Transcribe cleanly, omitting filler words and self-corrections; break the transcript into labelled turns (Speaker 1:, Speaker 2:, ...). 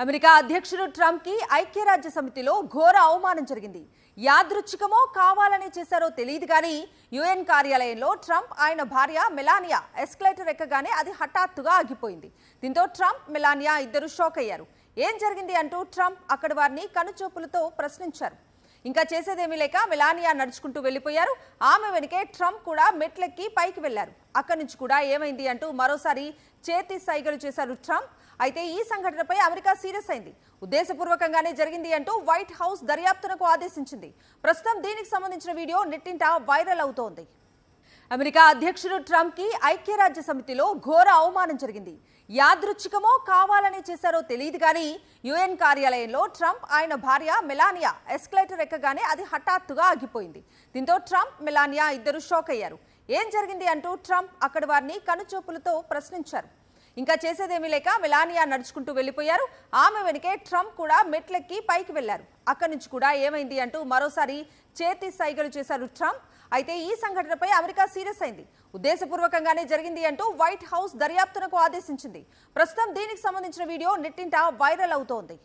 Speaker 1: America అధ్యక్షుడు Trump కి ఐక్యరాజ్య సమితిలో ఘోర అవమానం జరిగింది. యాదృచ్ఛికమో కావాలని చేశారో తెలియదు కానీ యుఎన్ కార్యాలయంలో ట్రంప్ ఆయన భార్య మెలానియా ఎస్కలేటర్ ఎక్కగానే అది హఠాత్తుగా ఆగిపోయింది. దీంతో ట్రంప్ మెలానియా ఇద్దరు షాక్ అయ్యారు. ఏం జరిగింది అంటూ ట్రంప్ అక్కడి వారిని కనుచూపులతో ప్రశ్నించారు. ఇంకా చేసేదేమీ లేక మెలానియా నడుచుకుంటూ వెళ్లిపోయారు. ఆమె వెనుకే ట్రంప్ కూడా మెట్లెక్కి పైకి వెళ్లారు. అక్కడి నుంచి కూడా ఏమైంది అంటూ మరోసారి చేతి సైగలు చేశారు ట్రంప్. అయితే ఈ సంఘటనపై అమెరికా సీరియస్ అయింది. ఉద్దేశపూర్వకంగానే జరిగింది అంటూ వైట్ హౌస్ దర్యాప్తునకు ఆదేశించింది. ప్రస్తుతం దీనికి సంబంధించిన వీడియో నెట్టింట వైరల్ అవుతోంది. అమెరికా అధ్యక్షుడు ట్రంప్ కి ఐక్యరాజ్య సమితిలో ఘోర అవమానం జరిగింది. యాదృచ్ఛికమో కావాలని చేశారో తెలియదు కానీ యుఎన్ కార్యాలయంలో ట్రంప్ ఆయన భార్య మెలానియా ఎస్కలేటర్ ఎక్కగానే అది హఠాత్తుగా ఆగిపోయింది. దీంతో ట్రంప్ మెలానియా ఇద్దరు షాక్ అయ్యారు. ఏం జరిగింది అంటూ ట్రంప్ అక్కడి వారిని కనుచూపులతో ప్రశ్నించారు. ఇంకా చేసేదేమీ లేక మెలానియా నడుచుకుంటూ వెళ్లిపోయారు. ఆమె వెనుకే ట్రంప్ కూడా మెట్లెక్కి పైకి వెళ్లారు. అక్కడి నుంచి కూడా ఏమైంది అంటూ మరోసారి చేతి సైగలు చేశారు ట్రంప్. అయితే ఈ సంఘటనపై అమెరికా సీరియస్ అయింది. ఉద్దేశపూర్వకంగానే జరిగింది అంటూ వైట్ హౌస్ దర్యాప్తునకు ఆదేశించింది. ప్రస్తుతం దీనికి సంబంధించిన వీడియో నెట్టింట వైరల్ అవుతోంది.